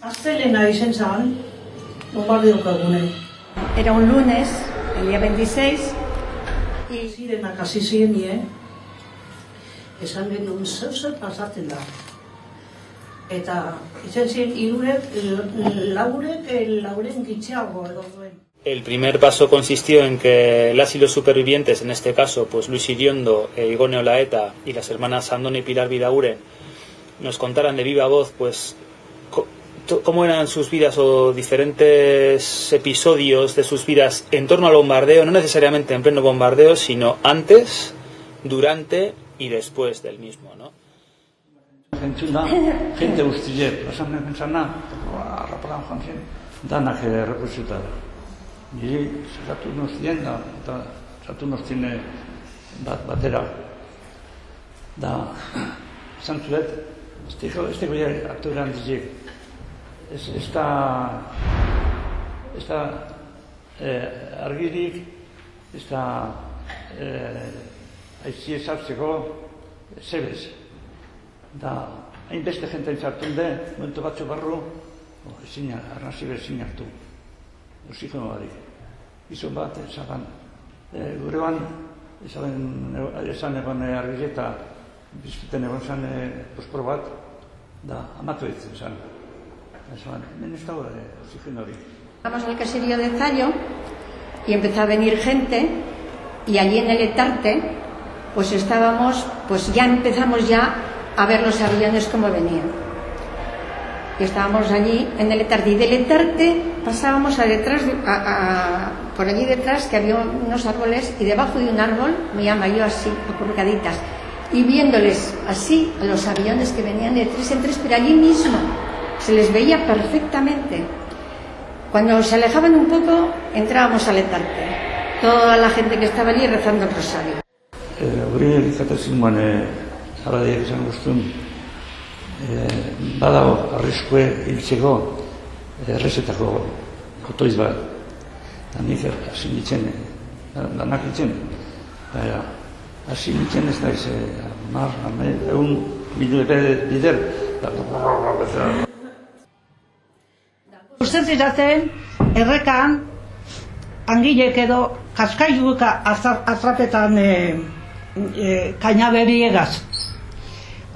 Astelena izan zan, bombardeoka egune. Era un lunes, el día 26, y... Zirenak hasi ziren, esan genuen zer pasatzen da. Eta izan ziren hirurek, lauren gitxeago edo duen. El primer paso consistió en que las y los supervivientes, en este caso pues Luis Iriondo, Igone Olaeta y las hermanas Andone y Pilar Vidaguren, nos contaran de viva voz pues cómo eran sus vidas o diferentes episodios de sus vidas en torno al bombardeo, no necesariamente en pleno bombardeo, sino antes, durante y después del mismo, ¿no? Gente guztiek, pasan pentsana, arrapalan joan zen, danak errepresiota da. Niri zerratu nozien da, eta zerratu nozien batera. Da, esan zuet, ez teko aktorea handizik. Ez da argirik, ez da aizi ezartzeko zebez. Da, hainbeste jente entzartun de, momentu batzu barru, arnazi bezin hartu. Oxigeno barik. Gizon bat, esan gurean, esan egon argileta, bizkuten egon zan posporo bat, da, amatu ditzen zan. Esan, hemen ez dago oxigeno hori. Vamos al caserío de Zallo y empezó a venir gente y allí en el Etarte, pues ya empezamos ya a ver los aviones como venían. Y estábamos allí en el Etarte, y del Etarte pasábamos por allí detrás, que había unos árboles, y debajo de un árbol me llama yo así, acurrucaditas, y viéndoles así a los aviones que venían de 3 en 3, pero allí mismo se les veía perfectamente. Cuando se alejaban un poco, entrábamos al Etarte, toda la gente que estaba allí rezando el rosario. Guri elizatezimoan abadiak izan guztun, badago arriskue hiltzeko errezetako otoiz bat. Nik hasi nintzen, lanak nintzen. Hasi nintzen ez da ez, egun bider. Uste ziraten, errekan, angilek edo kaskailuka atrapetan kainaberiegaz.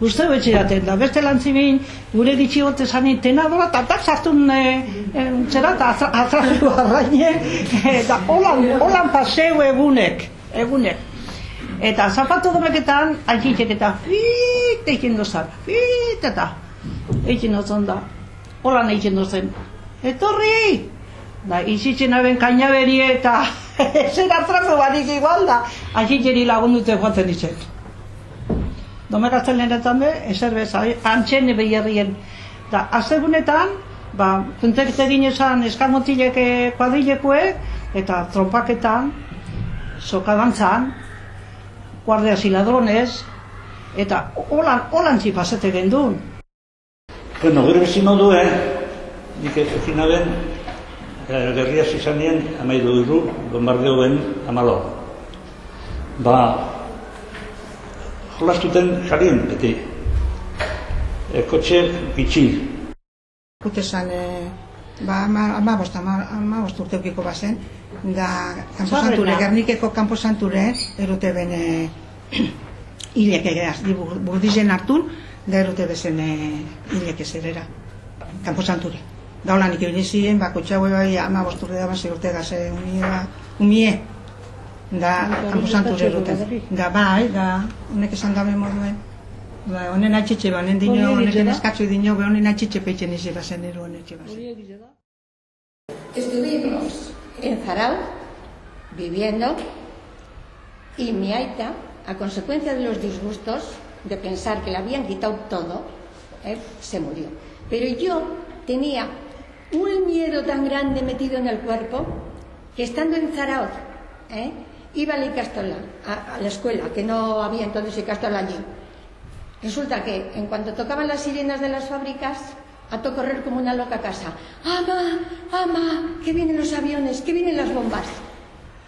Uste betxiraten, da beste lantzimin, gure ditxigote zanin tenadora, eta sartun zera, eta atrapetu arraine, eta holan paseu egunek. Eta zapatu domeketan, altxitek eta fiit eiken dozan, fiit eta eiken dozan da, holan eiken dozen. Etorri! Da, izitzen aben kainaberie eta zer atrape barik igual da, altxiteri lagundute joaten ditzen. Domeratzen lehenetan be, ezer bez, antxen behiarrien. Da, astegunetan, puntekete ginezan eskamotilek kuadrilekuek, eta trompaketan, sokadantzan, guardia ziladronez, eta holantzi pasete gendun. Bueno, gure bezino du, nik ezin aben, gerriaz izan nien, amaidu duru, bombardeoen amalo. Jolastuten jarien, beti. Kotxe gitxi. Kutesan, amabost urteukiko bazen, da Kamposanture, Gernikeko Kamposanture, erute ben hilek egeaz, burdizen hartun, da erute bezen hilek ezerera, Kamposanture. Da hola nik ebile ziren, kotxe bai amabost urte da base urte da ze umie, da Kamposanture erute. Da honek esan gabe moduen. Honen atxitxe honen dino, honen eskatzu dino, honen atxitxe peitzen izi bazen ero honen etxe bazen. Estuvimos en Zarauz viviendo y mi aita, a consecuencia de los disgustos, de pensar que le habían quitado todo, se murió. Pero yo tenía un miedo tan grande metido en el cuerpo que estando en Zarauz, iba a la Icastola, a la escuela, que no había entonces Icastola allí. Resulta que en cuanto tocaban las sirenas de las fábricas, ató correr como una loca a casa. ¡Ama! ¡Que vienen los aviones! ¡Que vienen las bombas!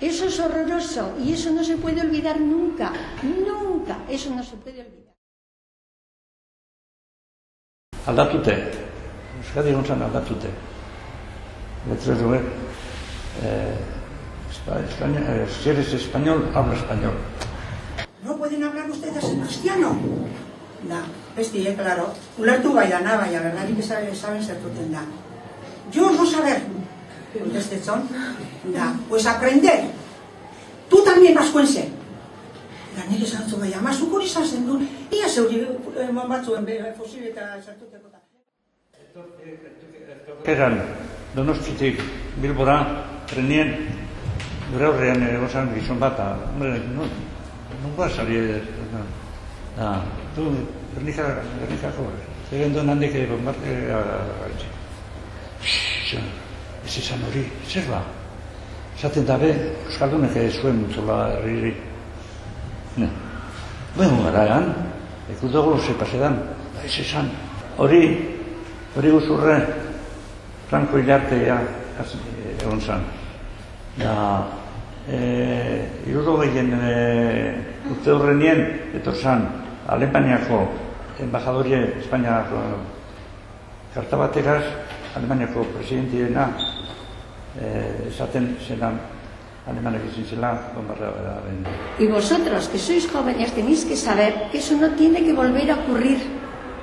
Eso es horroroso y eso no se puede olvidar nunca. Nunca. Eso no se puede olvidar. Aldatute, Euskadi gontzan aldatzute. Letrero, si eres español, habla español. ¿No pueden hablar ustedes en cristiano? Da, besti, claro. Ulertu bai dana, baina berdarik saben zertuten da. Yo no saber, contestetson, da, pues aprender. Tú también vascuense. Da, nire zantzu bai, ama zukor izan zen du, ia zeuri batzuen fosil eta zertuteko da. Eran, Donostitik Bilbora, trenien, gure horrean gozan gizon bat, nungoa sari, du, Gernikako, zeren duen handik bombarte, ez izan hori, zer ba? Zaten dabe, Euskaldunek zuen mutzola herri. Buen garaean, ikudago ze pasedan, ez izan. Hori guzurre, Franco hilartea egon zan. Irurogehien urte horrenien, etor zan, Alemaniako embajadorie Espainiako karta bateraz, Alemaniako presidenteena esaten zelan Alemanak izin zela bombardea. Y vosotros, que sois jóvenes, tenéis que saber que eso no tiene que volver a ocurrir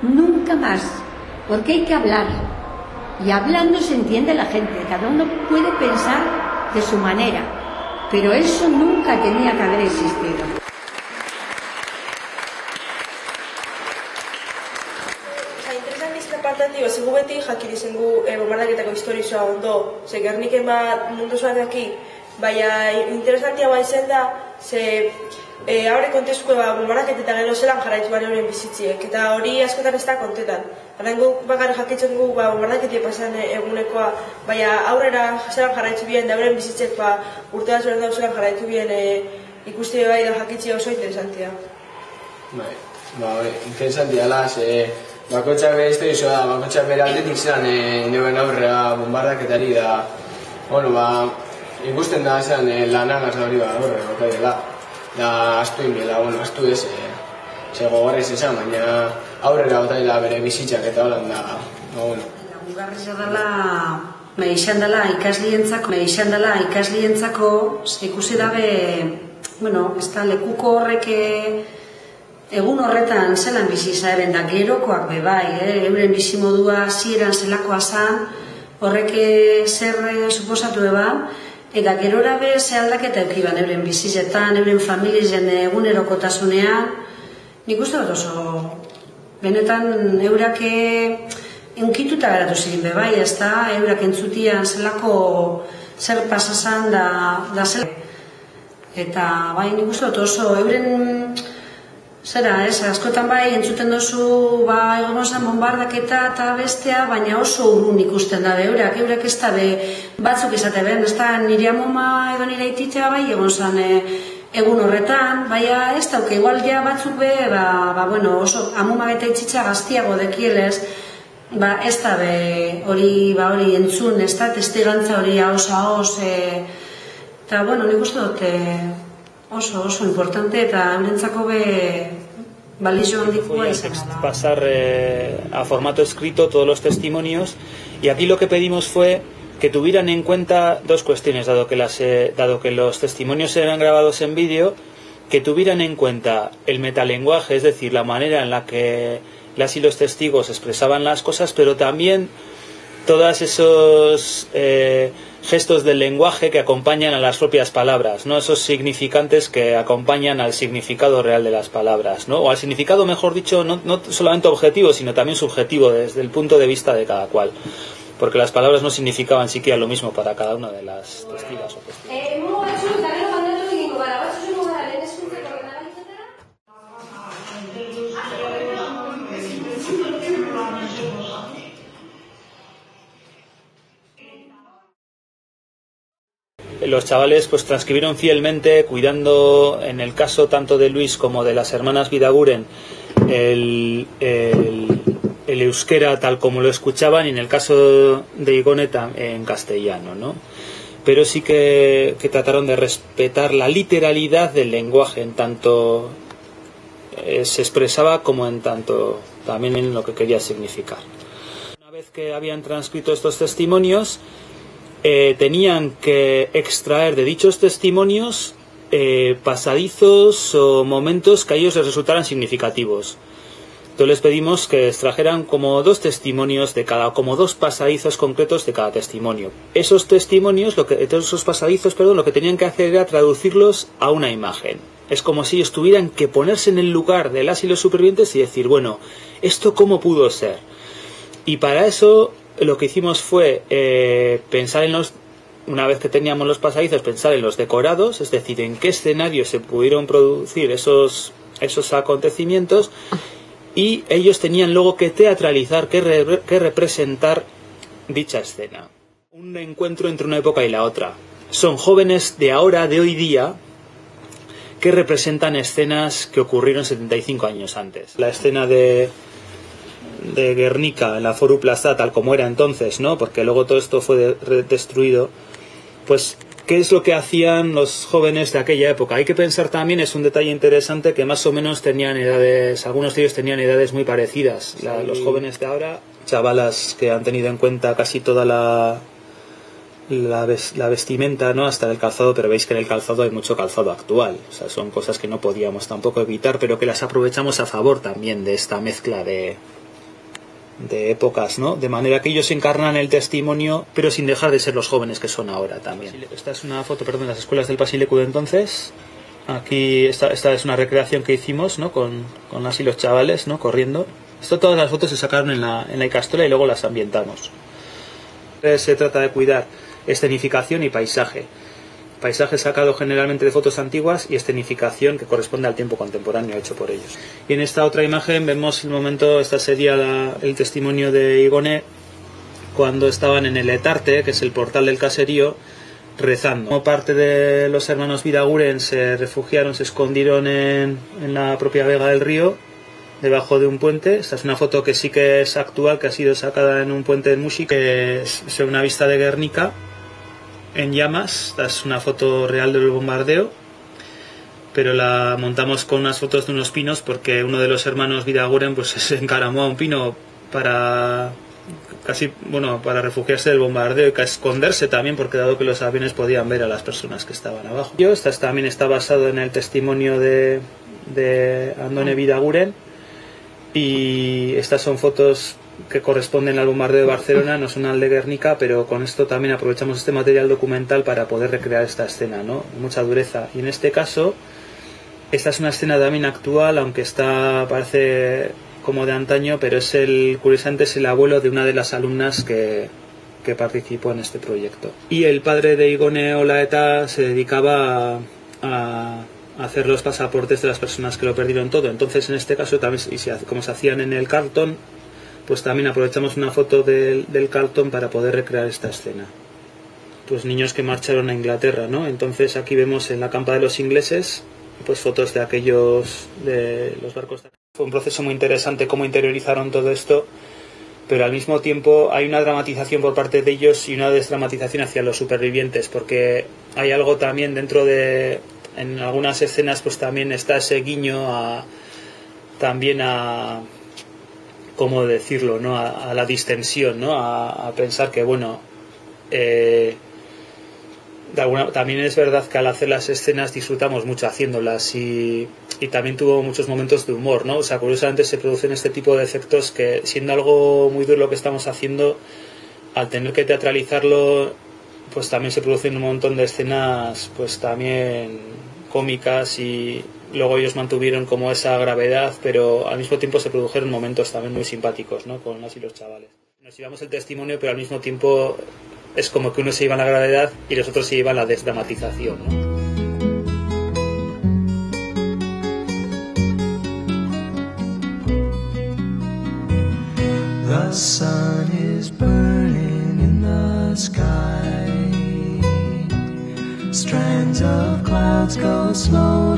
nunca más, porque hay que hablar. Y hablando se entiende la gente, cada uno puede pensar de su manera, pero eso nunca tenía que haber existido. Interesan bizka partatiba, zegu beti jakiri zengu bombardaketako historizoa ondo, ze Gerniken bat mundu zuateaki, baina interesantia baizen da, ze haure kontezko bombardaket eta gero zelan jarraitu bane horien bizitziek, eta hori askotan ez da kontetan. Harengo bakarrik jakitzen gu bombardaketia pasan egunekoa, baina aurrera zelan jarraitu bien, da horien bizitzek urte bat zuen dauzelan jarraitu bien ikusti bai da jakitzia oso interesantia. Interesantia da, bakotxak bere historizoa da, bakotxak bere aldetik zelan neuen aurrera bombardaketari da, ikusten da zelan lanagaz hori aurrera okaidela, da astu inbiela, astu ez, gogorrez esan, baina aurrera otaila bere bizitzak eta holan da, Lagungarria dela ikaslientzako, ikusi dabe, ez da lekuko horrek egun horretan zelan bizi zaren da gerokoak bebai, euren bizimodua zieran zelakoa zan, horrek zer suposatu eban, eta gerora be ze aldaketa eukiban euren bizizetan, euren familien egunerokotasunean, nik uste dut oso, benetan eurak enkituta geratu zirin bebai, ez da, eurak entzutian zelako zer pasazan da zelako. Eta bai, nik uste dut oso, euren, zera, askotan bai, entzuten dozu, egon zan bombardaketa eta bestea, baina oso urrun ikusten dabe, eurak ez dabe batzuk izate ben, ez da, nire amoma edo nire ititea bai, egon zan egun horretan, baina ez dauke, igual ja batzuk be, oso amoma eta itxitza gaztiago dekielez, ez dabe hori entzun, ez da, testigantza hori haos, eta, nik uste dut, oso importante eta eurentzako be balizio handikoa izan da. Pasar a formato escrito todos los testimonios y aquí lo que pedimos fue que tuvieran en cuenta dos cuestiones, dado que los testimonios eran grabados en vídeo, que tuvieran en cuenta el metalenguaje, es decir, la manera en la que las y los testigos expresaban las cosas, pero también todos esos gestos del lenguaje que acompañan a las propias palabras, ¿no? Esos significantes que acompañan al significado real de las palabras, ¿no? O al significado, mejor dicho, no solamente objetivo, sino también subjetivo desde el punto de vista de cada cual, porque las palabras no significaban siquiera lo mismo para cada una de las testigas o testigos. Los chavales pues transcribieron fielmente, cuidando en el caso tanto de Luis como de las hermanas Bidaguren el euskera tal como lo escuchaban, y en el caso de Igoneta en castellano, ¿no? Pero sí que trataron de respetar la literalidad del lenguaje, en tanto se expresaba como en tanto también en lo que quería significar. vez que habían transcrito estos testimonios, tenían que extraer de dichos testimonios pasadizos o momentos que a ellos les resultaran significativos. Entonces les pedimos que extrajeran como 2 testimonios de cada, como 2 pasadizos concretos de cada testimonio. Esos testimonios, todos esos pasadizos, lo que tenían que hacer era traducirlos a una imagen. Es como si ellos tuvieran que ponerse en el lugar de las y los supervivientes y decir, bueno, ¿esto cómo pudo ser? Y para eso lo que hicimos fue pensar en los, una vez que teníamos los pasadizos, pensar en los decorados, es decir, en qué escenarios se pudieron producir esos acontecimientos, y ellos tenían luego que teatralizar, que representar dicha escena. Un encuentro entre una época y la otra. Son jóvenes de ahora, de hoy día, que representan escenas que ocurrieron 75 años antes. La escena de Guernica en la Foru Plaza, tal como era entonces, ¿no? Porque luego todo esto fue destruido. Pues, ¿qué es lo que hacían los jóvenes de aquella época? Hay que pensar también, es un detalle interesante, que más o menos tenían edades, algunos de ellos tenían edades muy parecidas. Los jóvenes de ahora, chavalas que han tenido en cuenta casi toda la vestimenta, ¿no? Hasta el calzado, pero veis que en el calzado hay mucho calzado actual. O sea, son cosas que no podíamos tampoco evitar, pero que las aprovechamos a favor también de esta mezcla de épocas, ¿no? De manera que ellos encarnan el testimonio, pero sin dejar de ser los jóvenes que son ahora también. Esta es una foto, de las escuelas del Pasileku de entonces. Aquí esta es una recreación que hicimos, ¿no? Con las y los chavales, ¿no? Corriendo. Todas las fotos se sacaron en la Ikastola y luego las ambientamos. Se trata de cuidar escenificación y paisaje. Paisaje sacado generalmente de fotos antiguas y escenificación que corresponde al tiempo contemporáneo hecho por ellos. Y en esta otra imagen vemos el momento, esta sería el testimonio de Igone cuando estaban en el Etarte, que es el portal del caserío, rezando. Como parte de los hermanos Bidaguren se refugiaron, se escondieron en la propia vega del río, debajo de un puente. Esta es una foto que sí que es actual, que ha sido sacada en un puente de Muxi, que es una vista de Guernica en llamas. Esta es una foto real del bombardeo, pero la montamos con unas fotos de unos pinos porque uno de los hermanos Bidaguren pues se encaramó a un pino para refugiarse del bombardeo y esconderse también, porque dado que los aviones podían ver a las personas que estaban abajo. Esta también está basado en el testimonio de Andone Bidaguren, y estas son fotos que corresponden al bombardeo de Barcelona, no son al de Guernica, pero con esto también aprovechamos este material documental para poder recrear esta escena, ¿no? Mucha dureza. Y en este caso, esta es una escena también actual, aunque parece como de antaño, pero curiosamente es el abuelo de una de las alumnas que participó en este proyecto. Y el padre de Igone Olaeta se dedicaba a hacer los pasaportes de las personas que lo perdieron todo. Entonces, en este caso, también, como se hacían en el Carlton, pues también aprovechamos una foto del Carlton para poder recrear esta escena. Pues niños que marcharon a Inglaterra, ¿no? Entonces aquí vemos en la campa de los ingleses pues fotos de los barcos. Fue un proceso muy interesante cómo interiorizaron todo esto, pero al mismo tiempo hay una dramatización por parte de ellos y una desdramatización hacia los supervivientes, porque hay algo también en algunas escenas pues también está ese guiño ¿cómo decirlo?, ¿no? A la distensión, ¿no? A pensar que, bueno, también es verdad que al hacer las escenas disfrutamos mucho haciéndolas, y también tuvo muchos momentos de humor, ¿no? O sea, curiosamente se producen este tipo de efectos que, siendo algo muy duro lo que estamos haciendo, al tener que teatralizarlo, pues también se producen un montón de escenas, pues también cómicas, y luego ellos mantuvieron como esa gravedad, pero al mismo tiempo se produjeron momentos también muy simpáticos, ¿no? Con las y los chavales. Nos llevamos el testimonio, pero al mismo tiempo es como que uno se lleva la gravedad y los otros se llevan la desdramatización, ¿no? The sun is burning in the sky. Strands of clouds go slow